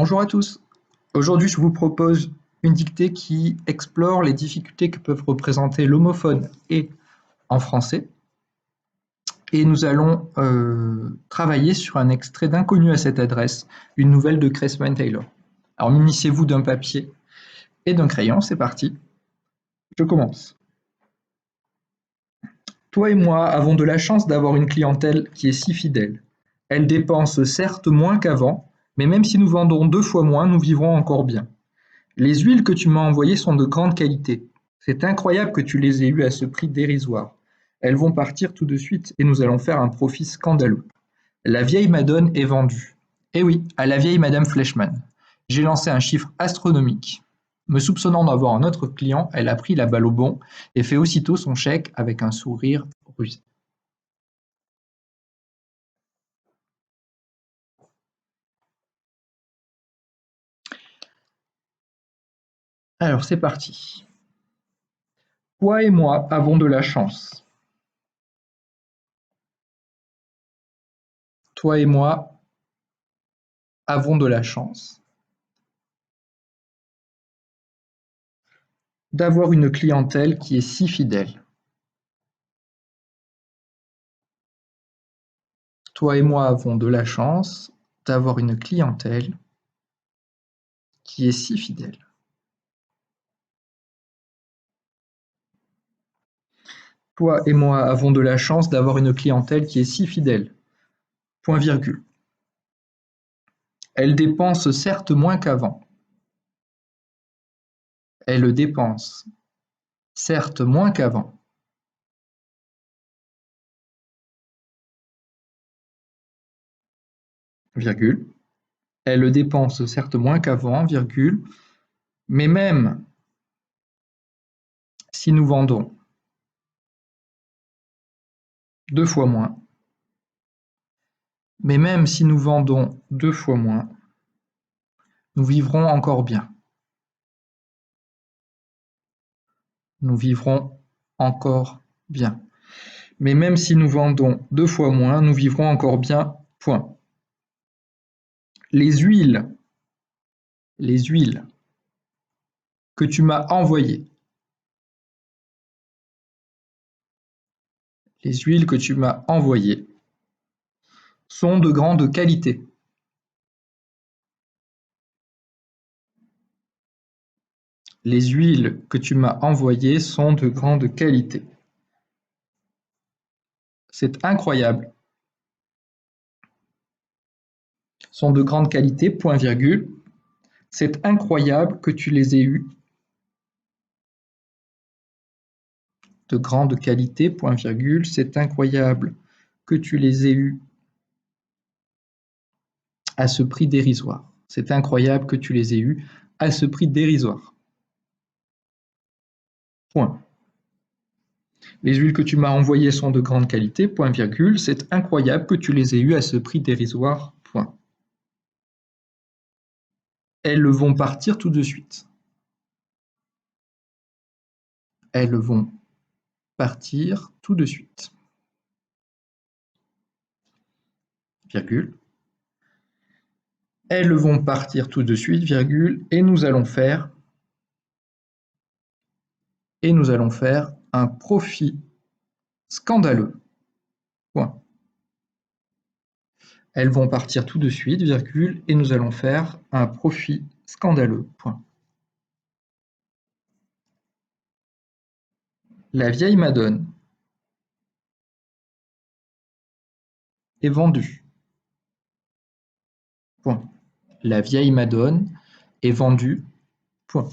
Bonjour à tous. Aujourd'hui, je vous propose une dictée qui explore les difficultés que peuvent représenter l'homophone et en français. Et nous allons travailler sur un extrait d'Inconnu à cette adresse, une nouvelle de Cressman Taylor. Alors, munissez-vous d'un papier et d'un crayon, c'est parti. Je commence. Toi et moi avons de la chance d'avoir une clientèle qui est si fidèle. Elle dépense certes moins qu'avant, mais même si nous vendons 2 fois moins, nous vivrons encore bien. Les huiles que tu m'as envoyées sont de grande qualité. C'est incroyable que tu les aies eues à ce prix dérisoire. Elles vont partir tout de suite et nous allons faire un profit scandaleux. La vieille Madone est vendue. Eh oui, à la vieille Madame Fleischmann. J'ai lancé un chiffre astronomique. Me soupçonnant d'avoir un autre client, elle a pris la balle au bond et fait aussitôt son chèque avec un sourire rusé. Alors c'est parti. Toi et moi avons de la chance. Toi et moi avons de la chance d'avoir une clientèle qui est si fidèle. Toi et moi avons de la chance d'avoir une clientèle qui est si fidèle. Toi et moi avons de la chance d'avoir une clientèle qui est si fidèle. Point virgule. Elle dépense certes moins qu'avant. Elle dépense certes moins qu'avant. Virgule. Elle dépense certes moins qu'avant, virgule. Mais même si nous vendons 2 fois moins, mais même si nous vendons 2 fois moins, nous vivrons encore bien. Nous vivrons encore bien. Mais même si nous vendons 2 fois moins, nous vivrons encore bien. Point. Les huiles que tu m'as envoyées, les huiles que tu m'as envoyées sont de grande qualité. Les huiles que tu m'as envoyées sont de grande qualité. C'est incroyable. Sont de grande qualité, point virgule. C'est incroyable que tu les aies eues. De grande qualité, point virgule. C'est incroyable que tu les aies eues à ce prix dérisoire. C'est incroyable que tu les aies eues à ce prix dérisoire. Point. Les huiles que tu m'as envoyées sont de grande qualité, point virgule. C'est incroyable que tu les aies eues à ce prix dérisoire, point. Elles vont partir tout de suite. Elles vont partir tout de suite. Virgule. Elles vont partir tout de suite, virgule, et nous allons faire un profit scandaleux. Point. Elles vont partir tout de suite, virgule, et nous allons faire un profit scandaleux. Point. La vieille Madone est vendue. Point. La vieille Madone est vendue. Point.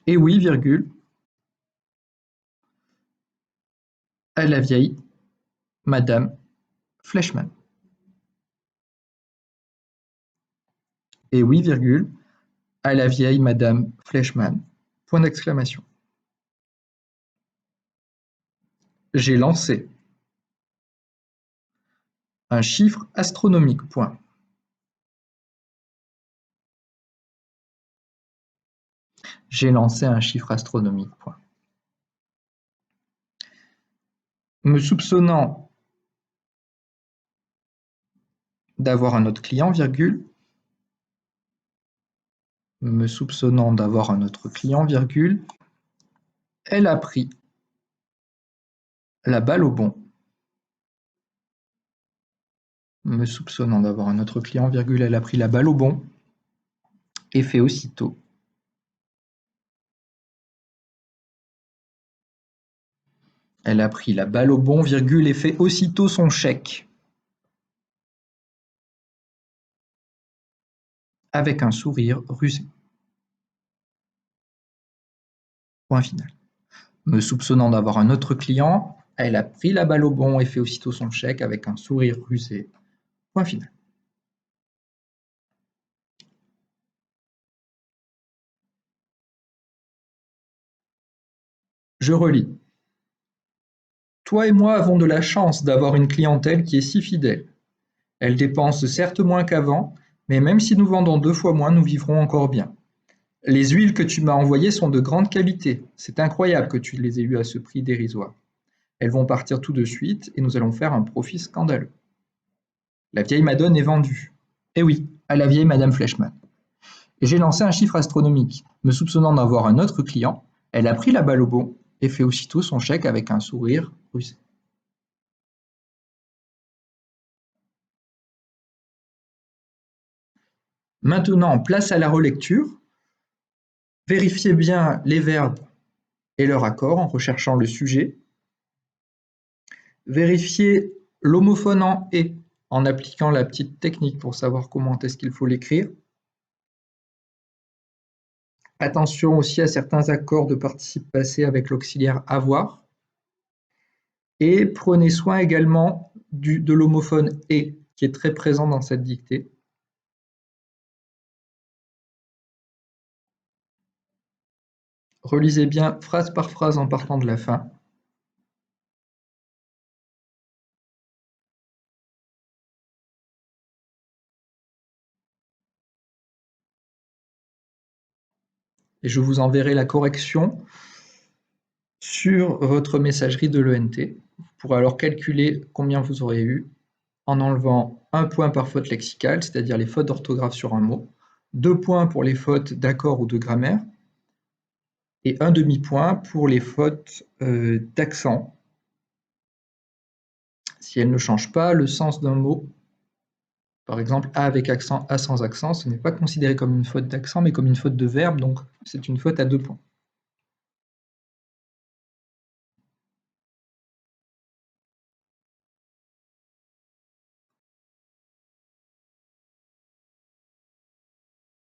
Et oui, virgule, à la vieille Madame Fleischmann. Et oui, virgule, à la vieille Madame Fleischmann. Point d'exclamation. J'ai lancé un chiffre astronomique. Point. J'ai lancé un chiffre astronomique. Point. Me soupçonnant d'avoir un autre client, virgule, me soupçonnant d'avoir un autre client, virgule, elle a pris la balle au bond, me soupçonnant d'avoir un autre client, virgule, elle a pris la balle au bond, et fait aussitôt elle a pris la balle au bond, virgule, et fait aussitôt son chèque. Avec un sourire rusé. Point final. Me soupçonnant d'avoir un autre client, elle a pris la balle au bond et fait aussitôt son chèque avec un sourire rusé. Point final. Je relis. Toi et moi avons de la chance d'avoir une clientèle qui est si fidèle. Elle dépense certes moins qu'avant, mais même si nous vendons 2 fois moins, nous vivrons encore bien. Les huiles que tu m'as envoyées sont de grande qualité. C'est incroyable que tu les aies eues à ce prix dérisoire. Elles vont partir tout de suite et nous allons faire un profit scandaleux. La vieille Madone est vendue. Eh oui, à la vieille Madame Fleischmann. Et j'ai lancé un chiffre astronomique. Me soupçonnant d'avoir un autre client, elle a pris la balle au bond et fait aussitôt son chèque avec un sourire rusé. Maintenant, place à la relecture. Vérifiez bien les verbes et leur accord en recherchant le sujet. Vérifiez l'homophone en « et » en appliquant la petite technique pour savoir comment est-ce qu'il faut l'écrire. Attention aussi à certains accords de participe passé avec l'auxiliaire « avoir ». Et prenez soin également de l'homophone « et » qui est très présent dans cette dictée. Relisez bien phrase par phrase en partant de la fin. Et je vous enverrai la correction sur votre messagerie de l'ENT. Vous pourrez alors calculer combien vous aurez eu en enlevant 1 point par faute lexicale, c'est-à-dire les fautes d'orthographe sur un mot, 2 points pour les fautes d'accord ou de grammaire, et un demi-point pour les fautes d'accent. Si elles ne changent pas le sens d'un mot, par exemple A avec accent, A sans accent, ce n'est pas considéré comme une faute d'accent, mais comme une faute de verbe, donc c'est une faute à 2 points.